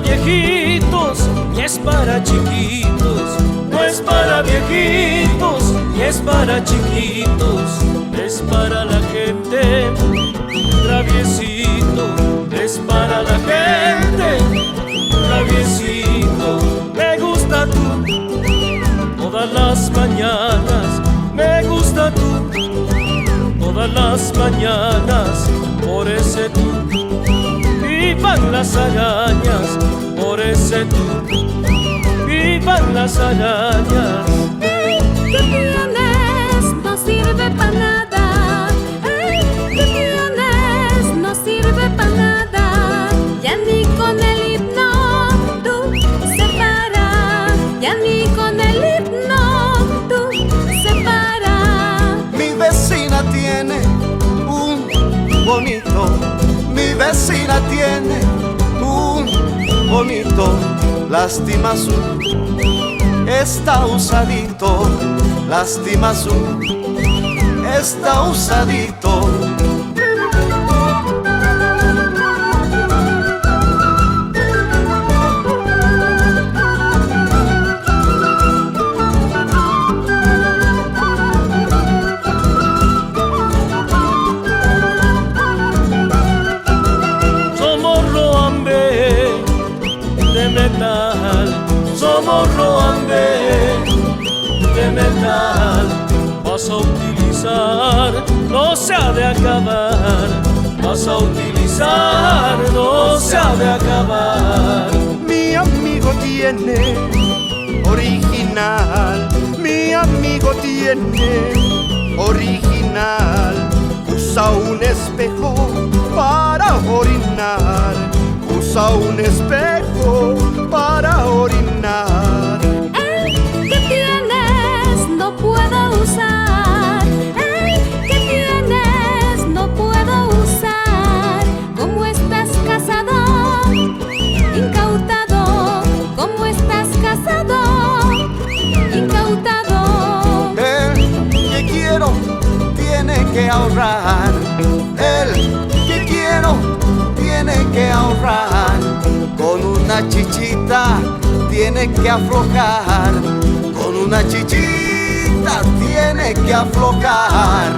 Viejitos ni es para chiquitos, no es para viejitos ni es para chiquitos, es para la gente traviesito, es para la gente traviesito. Me gusta tú todas las mañanas, me gusta tú todas las mañanas, por ese tú vivan las arañas, por ese tú vivan las arañas. Ey, ¿qué tienes? No sirve para nada. Ey, ¿qué tienes? No sirve para nada. Ya ni con el himno tú se para, ya ni con el himno tú se para. Mi vecina tiene un bonito, mi vecina tiene un bonito, lástima su está usadito, lástima su está usadito. Somos roambe de metal, vas a utilizar, no se ha de acabar, vas a utilizar, no se ha de acabar. Mi amigo tiene original, mi amigo tiene original, usa un espejo para orinar, usa un espejo para orinar. Ey, ¿qué tienes? No puedo usar. Ey, ¿qué tienes? No puedo usar. ¿Cómo estás casado? Incautado. ¿Cómo estás casado? Incautado. El que quiero tiene que ahorrar, el que quiero tiene que ahorrar, con una chichita tiene que aflojar, con una chichita tiene que aflojar.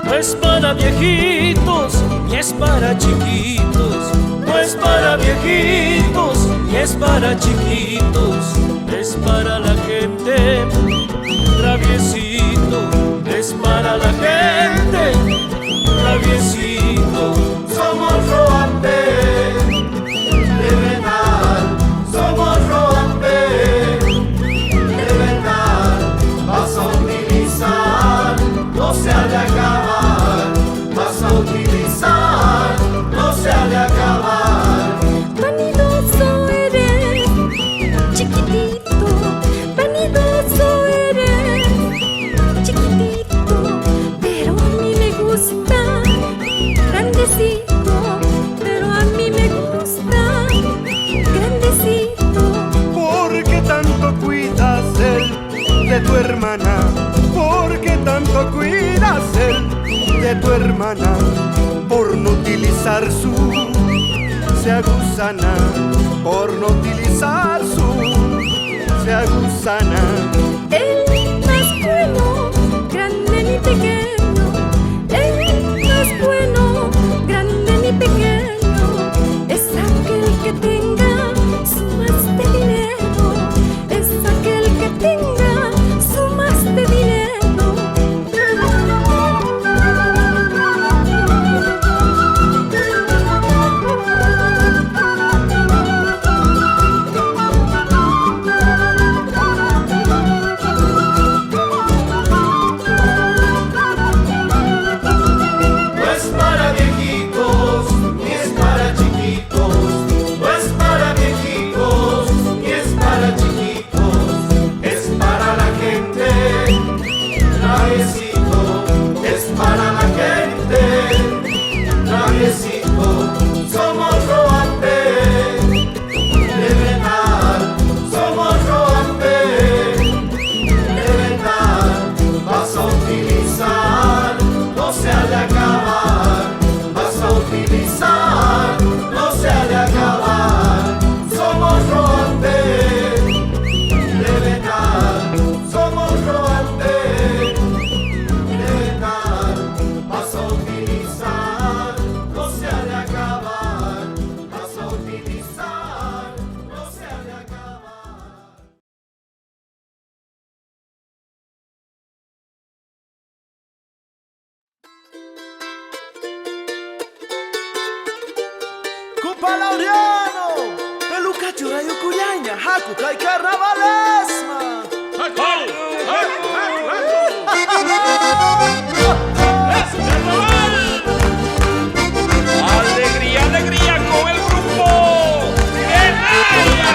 No es para viejitos ni es para chiquitos, no es para viejitos ni es para chiquitos, es para la gente traviesito, es para la gente traviesito. Somos roambe de metal, somos roambe de metal, vas a utilizar, no se ha de acabar, vas a utilizar, no se ha de acabar. Vanidoso eres, chiquitito, vanidoso eres, chiquitito, pero a mí me gusta, grandecito, pero a mí me gusta, grandecito. ¿Por qué tanto cuidas él de tu hermana? ¿Por qué tanto cuidas él de tu hermana? Por no utilizar su sea gusana, por no utilizar su sea gusana. El más bueno, grande ni pequeño, el más bueno, grande ni pequeño, es aquel que tenga su más de dinero, es aquel que tenga su más de dinero. traviesito es para la gente, traviesito, somos roantes, de verdad, somos roantes, de verdad, vas a utilizar, no se ha de acabar, vas a utilizar, no se ha de acabar, somos roantes, de verdad, somos roantes, de verdad, vas a utilizar, no se ha de acabar, vas a utilizar, no se ha de acabar. Cupa Laureano, peluca churayo cuyaña, haku kai carnavalesma. ¡Alegría, alegría con el grupo Guerrilla!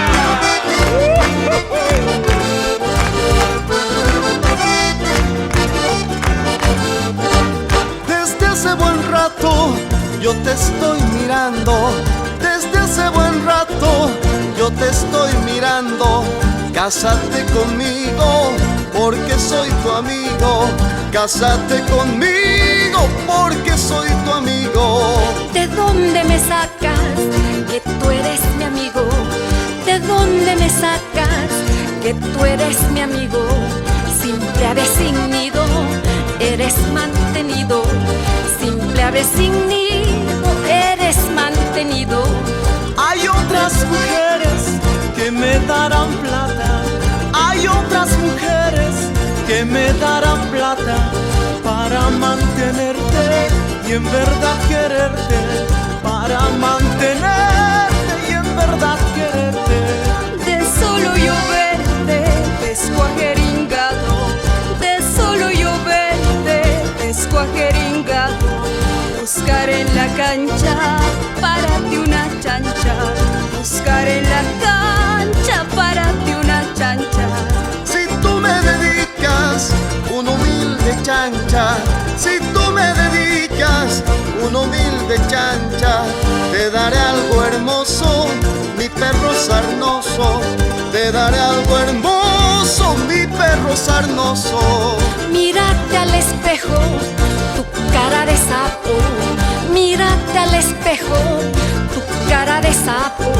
Desde hace buen rato yo te estoy mirando, desde hace buen rato yo te estoy mirando. Cásate conmigo porque soy tu amigo, cásate conmigo porque soy tu amigo. ¿De dónde me sacas que tú eres mi amigo? ¿De dónde me sacas que tú eres mi amigo? Simple ave sin nido, eres mantenido. Simple ave sin nido, eres mantenido. Hay otras mujeres que me darán plata, hay otras mujeres que me darán plata para mantenerte y en verdad quererte, para mantenerte y en verdad quererte. De solo yo verte, descuajeringado. De solo yo verte, descuajeringado. Buscar en la cancha para ti una chancha. Buscar en la cancha para ti una chancha. Si tú me dedicas una humilde chancha, si tú me dedicas una humilde chancha, te daré algo hermoso, mi perro sarnoso, te daré algo hermoso, mi perro sarnoso. Mírate al espejo, tu cara de sapo. Mírate al espejo, tu cara de sapo.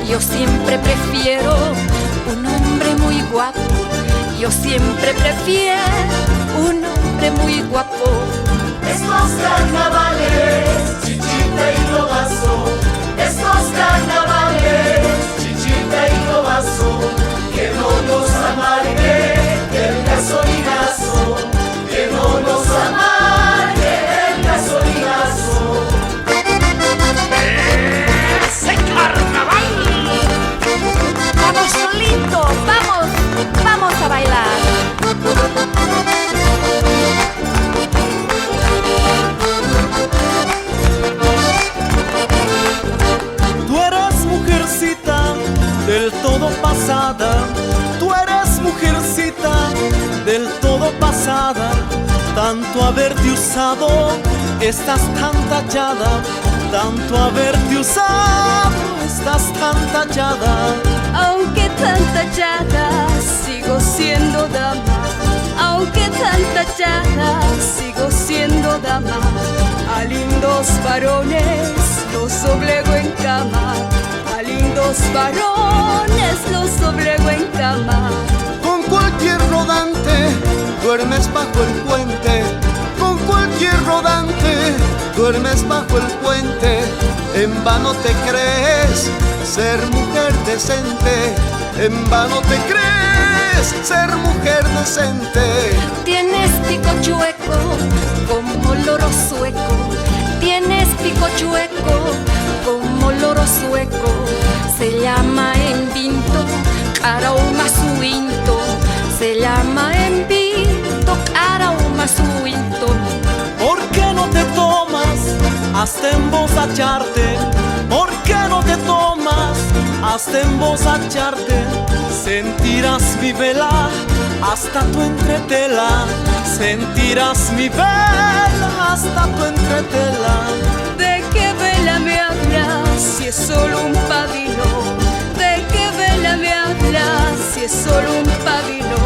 Yo siempre prefiero un hombre muy guapo. Yo siempre prefiero un hombre muy guapo. Estos carnavales, chichita y lobazo. Estos carnavales, chichita y lobazo. Que no nos amargue el gasolinazo. Que no nos amargue el gasolinazo. ¡Ese carnaval! Vamos solito, vamos, vamos a bailar. Tú eres mujercita del todo pasada, tú eres mujercita del todo pasada. Tanto haberte usado, estás tan tallada. Tanto haberte usado, estás tan tallada. Aunque tan tallada, sigo siendo dama. Aunque tan tallada, sigo siendo dama. A lindos varones los oblego en cama. A lindos varones los oblego en cama. Con cualquier rodante duermes bajo el puente, con cualquier rodante duermes bajo el puente. En vano te crees ser mujer decente, en vano te crees ser mujer decente. Tienes pico chueco como loro sueco. Tienes pico chueco como loro sueco. Se llama en vinto Carauma suinto. Se llama en vinto Carauma suinto. ¿Por qué no te tomas hasta emborracharte? ¿Por qué no te tomas hasta emborracharte? Sentirás mi vela hasta tu entretela, sentirás mi vela hasta tu entretela. ¿De qué vela me hablas si es solo un pabilo? ¿De qué vela me hablas si es solo un pabilo?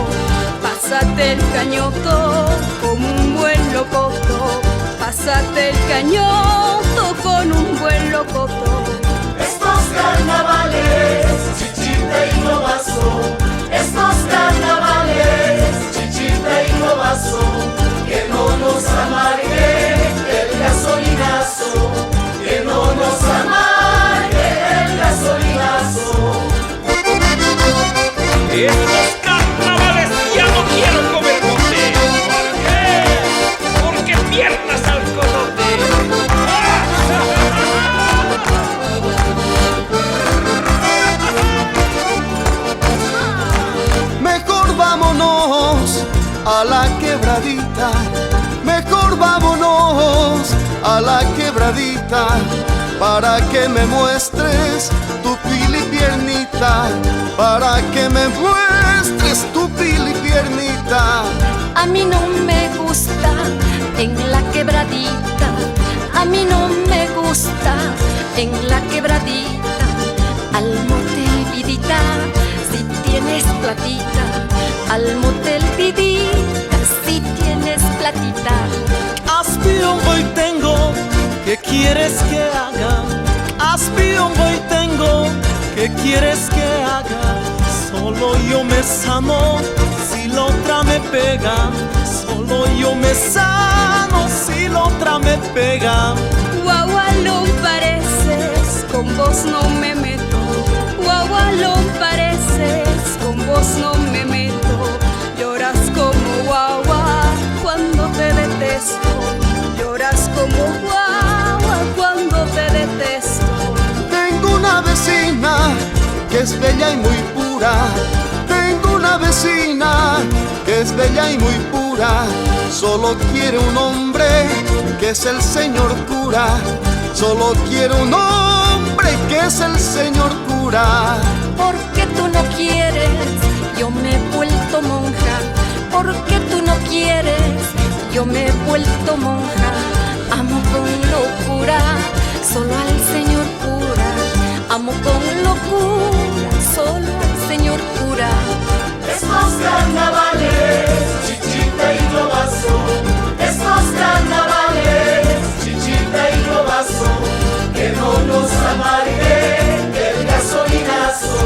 Pásate el cañoto como un buen locoto, pásate el cañoto con un buen locoto. Estos carnavales, chichita y globazo, estos carnavales, chichita y globazo, que no nos amargue el gasolinazo, que no nos amargue el gasolinazo. Estos carnavales ya no quiero comer bote. ¿Por qué? Porque piernas al cogote. Mejor vámonos a la quebradita, mejor vámonos a la quebradita, para que me muestres tu pilipiernita, para que me muestres tu pilipiernita. A mí no me gusta en la quebradita, a mí no me gusta en la quebradita. Al motel vidita, si tienes platita, al motel vidita, si tienes platita. Aspión hoy tengo, ¿qué quieres que haga? Aspión hoy tengo, ¿qué quieres que haga? Solo yo me sano si la otra me pega, solo yo me sano si la otra me pega. Guagualón pareces, con vos no me meto. Guagualón pareces, con vos no me meto. Lloras como guagua cuando te detesto, lloras como guagua cuando te detesto. Tengo una vecina que es bella y muy pura, tengo una vecina que es bella y muy pura, solo quiere un hombre que es el señor cura, solo quiere un hombre que es el señor cura. Porque tú no quieres, yo me he vuelto monja. Porque tú no quieres, yo me he vuelto monja. Amo con locura, solo al señor cura. Amo con locura, solo al señor cura. Estos carnavales, chichita y globazo, estos carnavales, chichita y globazo, que no nos amargue el gasolinazo,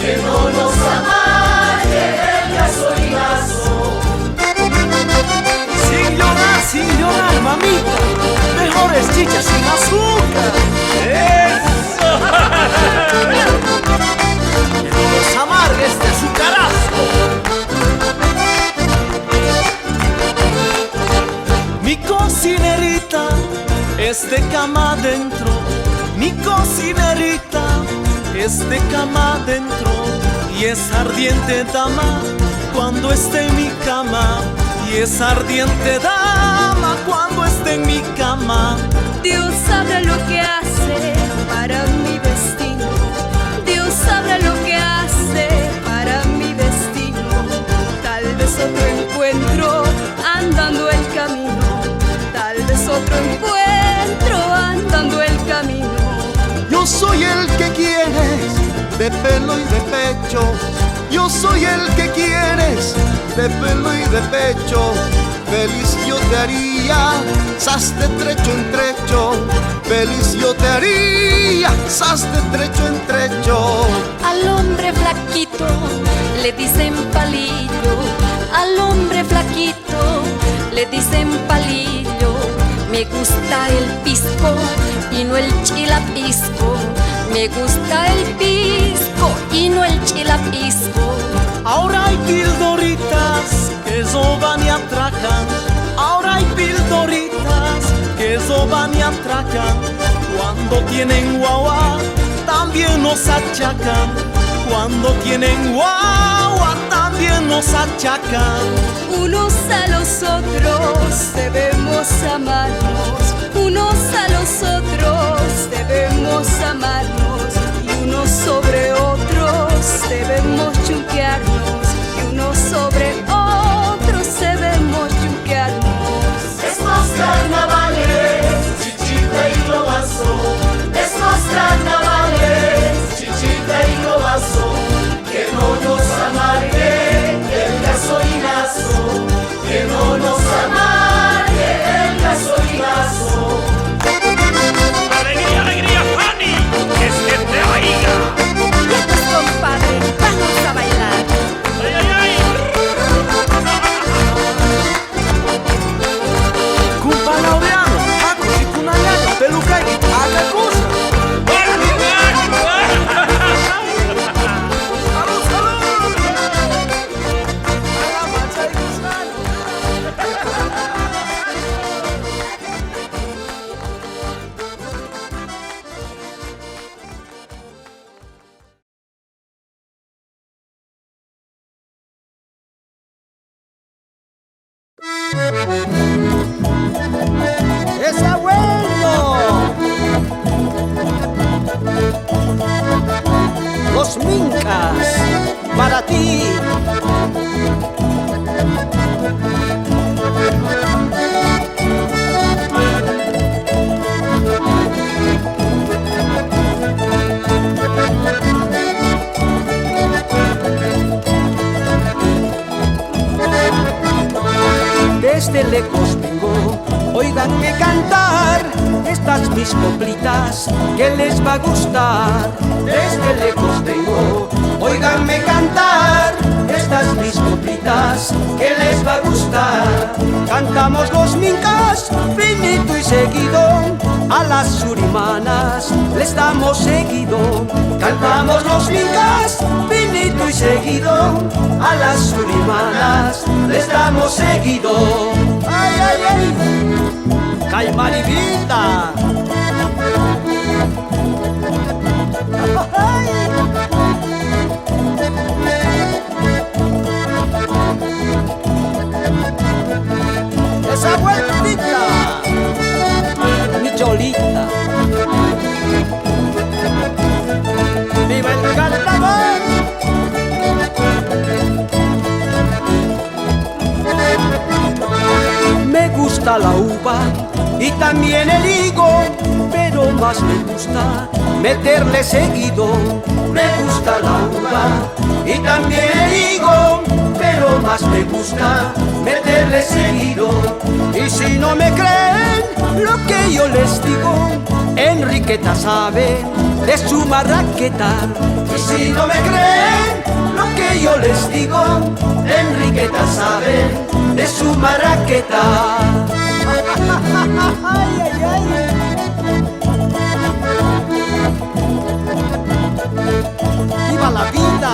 que no nos amargue el gasolinazo. Sin llorar, mamita, mejores chichas sin azúcar. ¡Eso! No los amargues de azucarazo. Mi cocinerita es de cama adentro, mi cocinerita es de cama adentro, y es ardiente dama cuando esté en mi cama, y es ardiente dama cuando esté en mi cama. Dios sabe lo que hace para mi destino, Dios sabe lo que hace para mi destino. Tal vez otro encuentro andando el camino, tal vez otro encuentro andando el camino. Yo soy el que quieres de pelo y de pecho, yo soy el que quieres de pelo y de pecho. Feliz yo te haría, sas de trecho en trecho, feliz yo te haría, sas de trecho en trecho. Al hombre flaquito le dicen palillo, al hombre flaquito le dicen palillo. Me gusta el pisco y no el chilapisco, me gusta el pisco y no el chilapisco. Ahora hay pildoritas que soban y atracan, ahora hay pildoritas que soban y atracan. Cuando tienen guagua también nos achacan, cuando tienen guagua también nos achacan. Unos a los otros debemos amarnos, unos a los otros debemos amarnos, y unos sobre otros debemos chunquearnos, y unos sobre ¡Es abuelo! Los Mincas, para ti. Desde lejos vengo, óiganme cantar estas mis coplitas que les va a gustar. Desde lejos vengo, óiganme cantar estas mis coplitas que les va a gustar. Cantamos los Mincas, finito y seguido, a las surimanas les damos seguido. Cantamos los Mincas, finito y seguido, a las surimanas les damos seguido. ¡Ay, ay, ay! ¡Caimarivita! ¡Ay! ¡Esa vueltita! Mi cholita. ¡Viva el carnaval! Me gusta la uva y también el higo, pero más me gusta meterle seguido. Me gusta la uva y también el higo, pero más me gusta meterle seguido. Y si no me creen lo que yo les digo, Enriqueta sabe de su marraqueta. Y si no me creen lo que yo les digo, Enriqueta sabe de su marraqueta. Ay, ay, ay. ¡Viva la vida!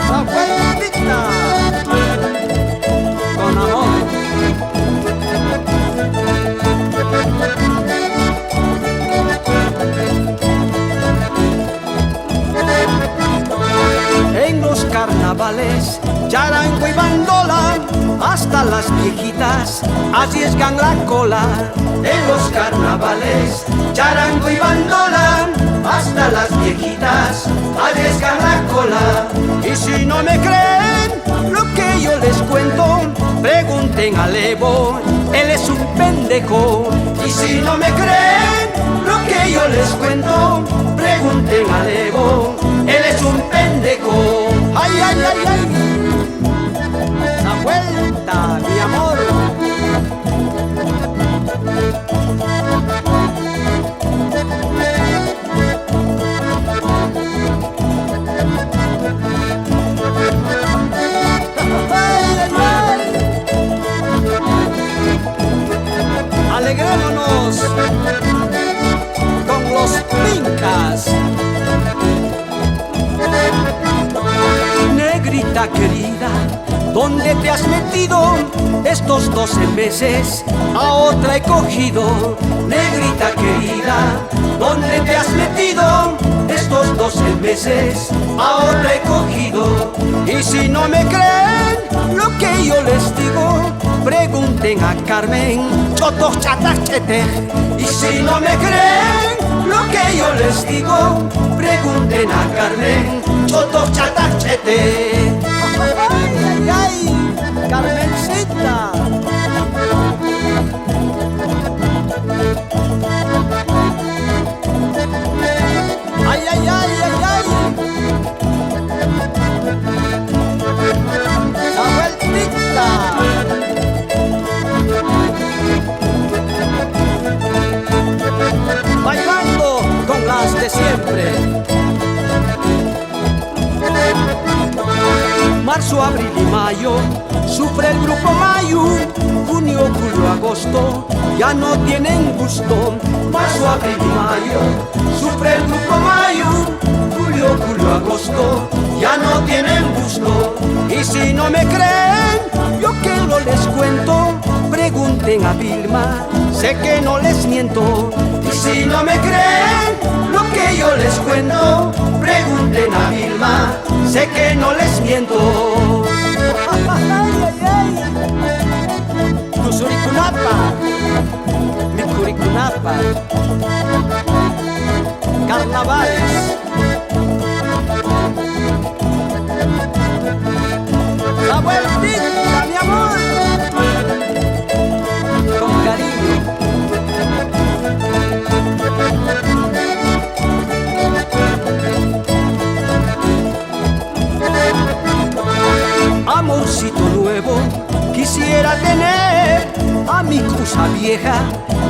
¡La vueltita! Con amor. En los carnavales, charango y bandola, hasta las viejitas arriesgan la cola. En los carnavales, charango y bandola, hasta las viejitas arriesgan la cola. Y si no me creen lo que yo les cuento, pregunten a Levo, él es un pendejo. Y si no me creen lo que yo les cuento, pregunten a Levo, él es un pendejo. Ay, ay, ay, ay. La vuelta, mi amor. Alegrémonos con los Mincas. Negrita querida, ¿dónde te has metido? Estos 12 meses a otra he cogido. Negrita querida, ¿dónde te has metido? Estos 12 meses a otra he cogido. Y si no me creen lo que yo les digo, pregunten a Carmen, chotos chatachete. Y si no me creen lo que yo les digo, pregunten a Carmen, chotos chatachete. Ay, ay, ay, Carmencita. Ay, ay, ay, ay, ay. La vueltita. Bailando con las de siempre. Marzo, abril y mayo sufre el grupo Mayu. Junio, julio, agosto ya no tienen gusto. Marzo, abril y mayo sufre el grupo Mayu. Julio, julio, agosto ya no tienen gusto. Y si no me creen lo que yo les cuento, pregunten a Vilma, sé que no les miento. Y si no me creen lo que yo les cuento, pregunten a Vilma, sé que no les miento. Kusurikunapa, Mikurikunapa, carnavales. La vueltita, mi amor, con cariño. Amorcito nuevo, quisiera tener a mi cosa vieja,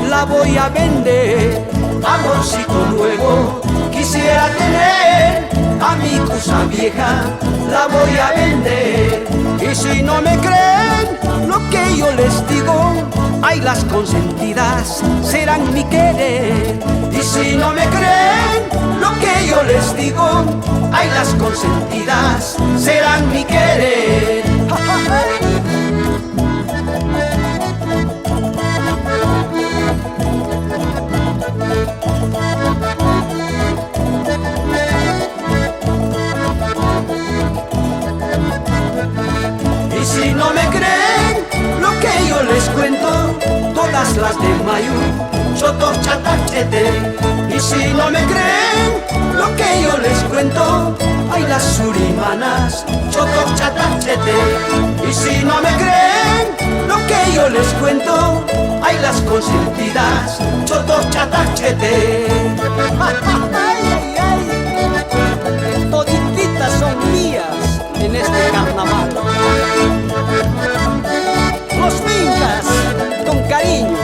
la voy a vender. Amorcito nuevo, quisiera tener a mi cosa vieja, la voy a vender. Y si no me creen lo que yo les digo, ay, las consentidas serán mi querer. Y si no me creen lo que yo les digo, ay, las consentidas serán mi querer. Y si no me creen lo que yo les cuento, todas las de Mayu, chotos chatachete. Y si no me creen lo que yo les cuento, ay, las surimanas, chotos chatachete. Y si no me creen lo que yo les cuento, ay, las consentidas, chotos chatachete. Todititas son mías en este carnaval. Los fincas con cariño.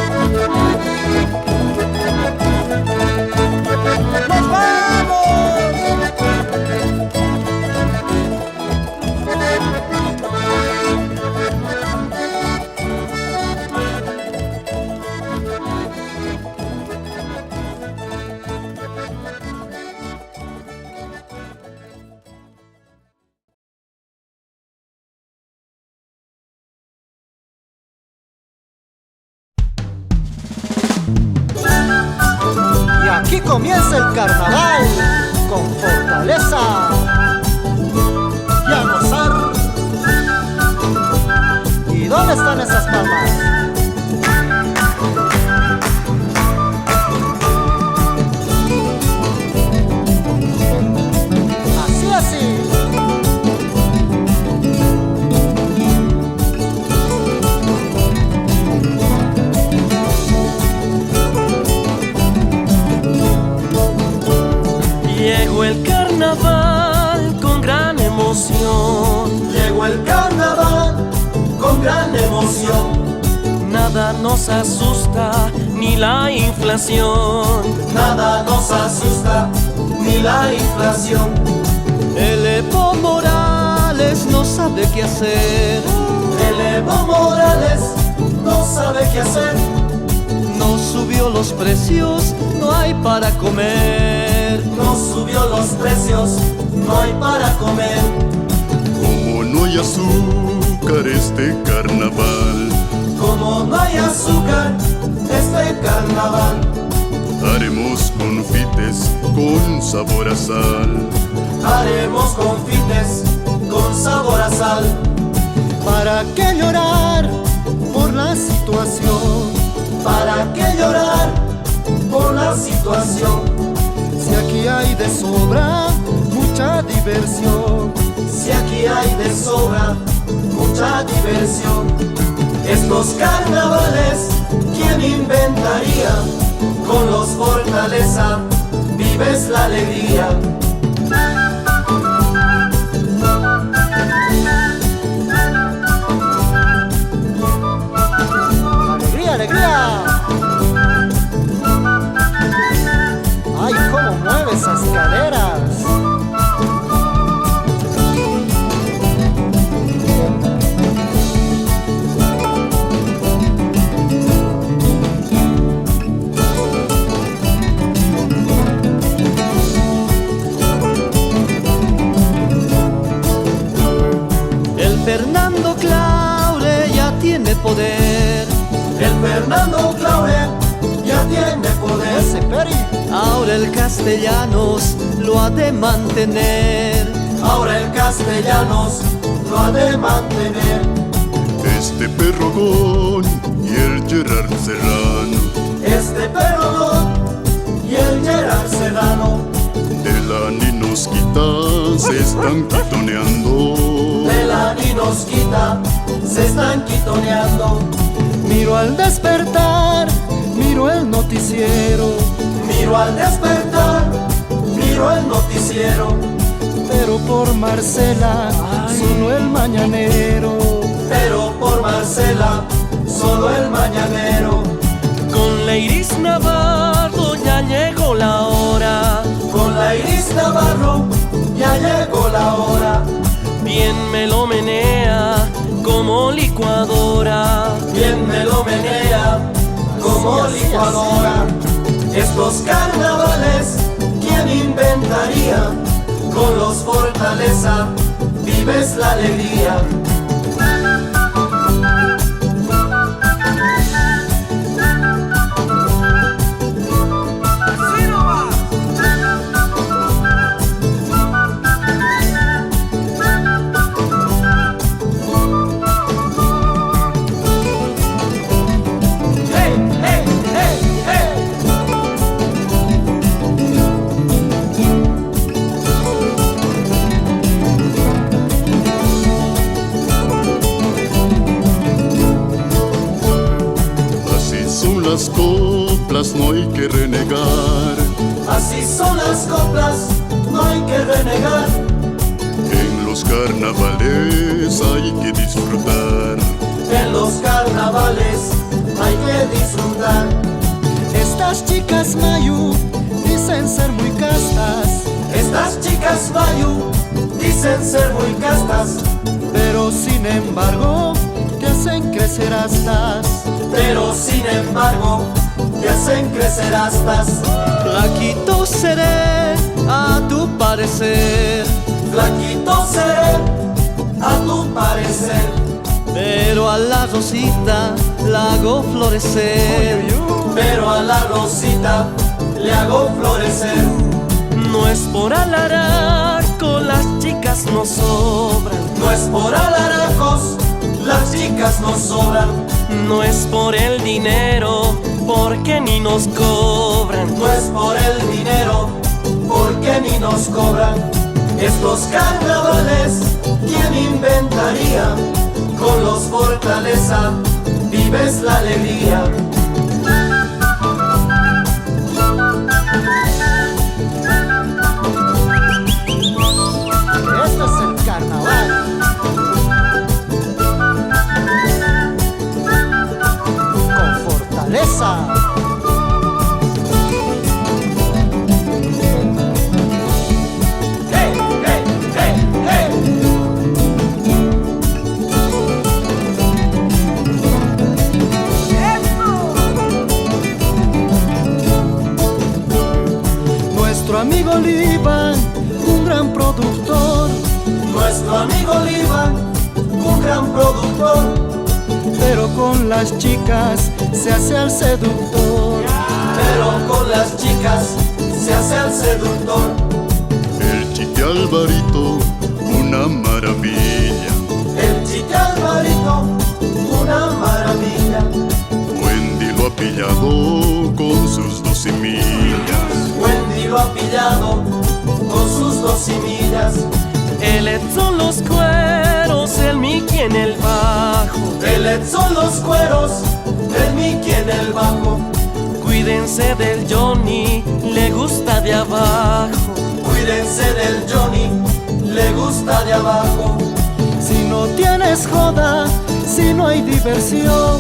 ¡Nos vamos! Y aquí comienza el carnaval con fortaleza y a gozar. ¿Y dónde están esas palmas? Así, así. Llegó el carnaval con gran emoción. Llegó el carnaval con gran emoción. Nada nos asusta, ni la inflación. Nada nos asusta, ni la inflación. El Evo Morales no sabe qué hacer. El Evo Morales no sabe qué hacer. No subió los precios, no hay para comer. No subió los precios, no hay para comer. Como no hay azúcar este carnaval, Como no hay azúcar este carnaval, haremos confites con sabor a sal. haremos confites con sabor a sal. ¿Para qué llorar por la situación? ¿Para qué llorar por la situación? Si aquí hay de sobra mucha diversión. Si aquí hay de sobra mucha diversión. Estos carnavales, ¿quién inventaría? Con los Fortaleza vives la alegría. ¡Alegría, alegría! ¡Ay, cómo mueve esas caderas! El Fernando Claure ya tiene poder. Ahora el castellanos lo ha de mantener. Ahora el castellanos lo ha de mantener. Este Perrogón y el Gerard Serrano, Este Perrogón y el Gerard Serrano, de la Ninosquita se están quitoneando. de la Ninosquita se están quitoneando. Miro al despertar, miro el noticiero, Miro al despertar, miro el noticiero, pero por Marcela solo el mañanero. pero por Marcela solo el mañanero. Con la Iris Navarro ya llegó la hora. Con la Iris Navarro ya llegó la hora. Bien me lo menea como licuadora. Bien me lo menea como licuadora. Estos carnavales, ¿quién inventaría? Con los Fortaleza vives la alegría. Las coplas no hay que renegar, Así son las coplas, no hay que renegar. en los carnavales hay que disfrutar. En los carnavales hay que disfrutar. Estas chicas mayu dicen ser muy castas, Estas chicas mayu dicen ser muy castas, pero sin embargo te hacen crecer astas. pero sin embargo te hacen crecer astas. Flaquito seré a tu parecer, Flaquito seré a tu parecer, pero a la Rosita la hago florecer. pero a la Rosita le hago florecer. No es por alaraco, las chicas no sobran. No es por alaracos, las chicas no sobran. No es por el dinero, porque ni nos cobran. No es por el dinero, porque ni nos cobran. Estos carnavales, ¿quién inventaría? Con los Fortaleza vives la alegría. Este es el carnaval. Con Fortaleza. ¡Hey, hey, hey, hey! Nuestro amigo Liban, un gran productor, Nuestro amigo Liban, un gran productor, pero con las chicas se hace al seductor. pero con las chicas se hace al seductor. El Chique Alvarito, una maravilla. El Chique Alvarito, una maravilla. Wendy lo ha pillado con sus 12 millas. Wendy lo ha pillado con sus 12 millas. El son los cueros, el Mickey en el bajo. El son los cueros, el Mickey en el bajo. Cuídense del Johnny, le gusta de abajo. Cuídense del Johnny, le gusta de abajo. Si no tienes joda, si no hay diversión,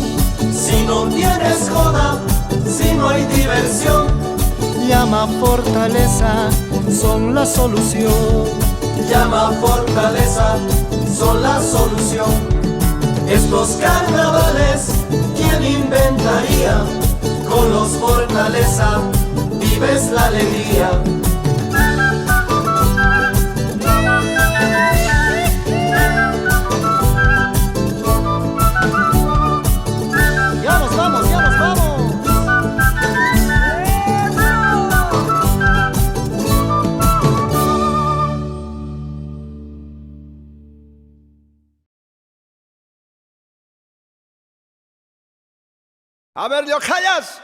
Si no tienes joda, si no hay diversión, llama a Fortaleza, son la solución. llama a Fortaleza, son la solución. Estos carnavales, ¿quién inventaría? Con los Fortaleza vives la alegría. Ya nos vamos, ya nos vamos. A ver, Yocayas,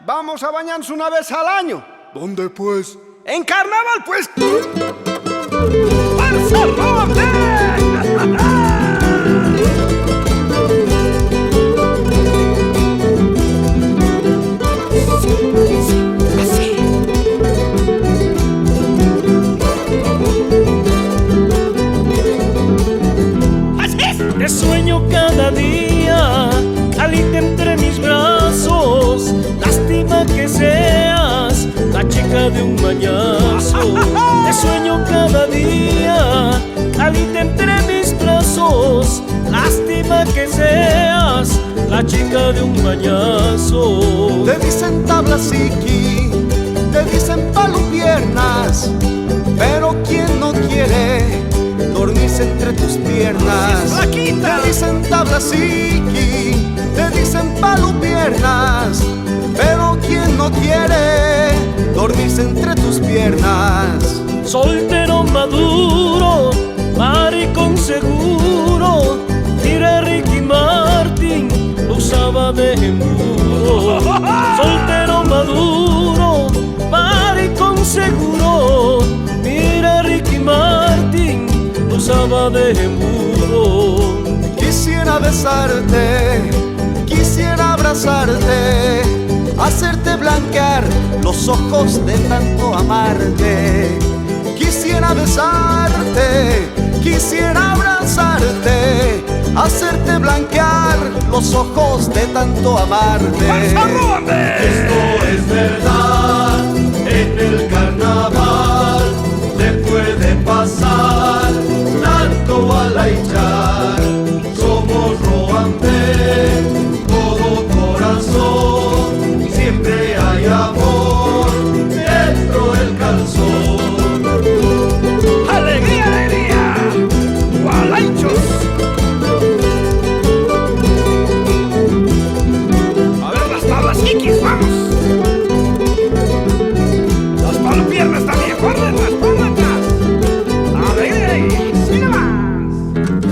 vamos a bañarnos una vez al año. ¿Dónde pues? En carnaval, pues. ¡Barcelona! Te sueño cada día, alita entre mis brazos. Lástima que seas la chica de un mañazo. Te sueño cada día, alita entre mis brazos. Lástima que seas la chica de un mañazo. Te dicen tablasiqui, te dicen palupiernas, pero ¿quién no quiere dormirse entre tus piernas? Te dicen tablasiqui, te dicen palupiernas, pero ¿quién no quiere dormirse entre tus piernas? Soltero maduro, maricón seguro. Mira, Ricky Martin lo usaba de embudo. Soltero maduro, maricón seguro. Mira, Ricky Martin lo usaba de embudo. Quisiera besarte, quisiera abrazarte, hacerte blanquear los ojos de tanto amarte. Quisiera besarte, quisiera abrazarte, hacerte blanquear los ojos de tanto amarte. Esto es verdad, en el carnaval te puede pasar tanto al echar. Somos Roande, todo corazón, siempre hay amor dentro del calzón. ¡Alegría, alegría! ¡Gualaichos! A ver las tablas, Kikis, vamos. Las palopiernas también, pónganlas, pónganlas. ¡Alegría! ¡Sí nomás!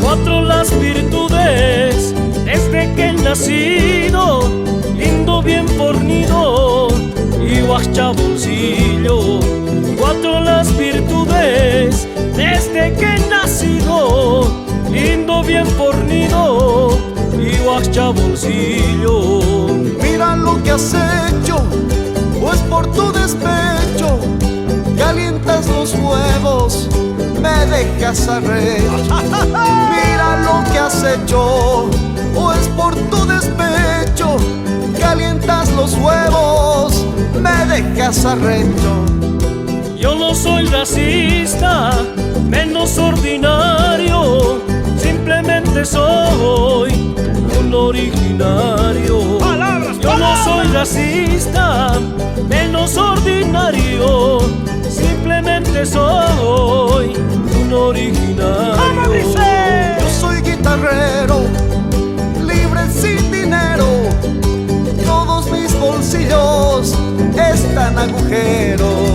4 las virtudes desde que he nacido, lindo, bien fornido y guacha bolsillo. 4 las virtudes desde que he nacido, lindo, bien fornido y guacha bolsillo. Mira lo que has hecho, pues por tu despecho calientas los huevos, me dejas arrecho. Mira lo que has hecho, pues por tu despecho calientas los huevos, me dejas arrecho. Yo no soy racista, menos ordinario, simplemente soy un originario. Yo no soy racista, menos ordinario, simplemente soy un originario. Yo soy guitarrero, libre sin dinero, todos mis bolsillos están agujeros.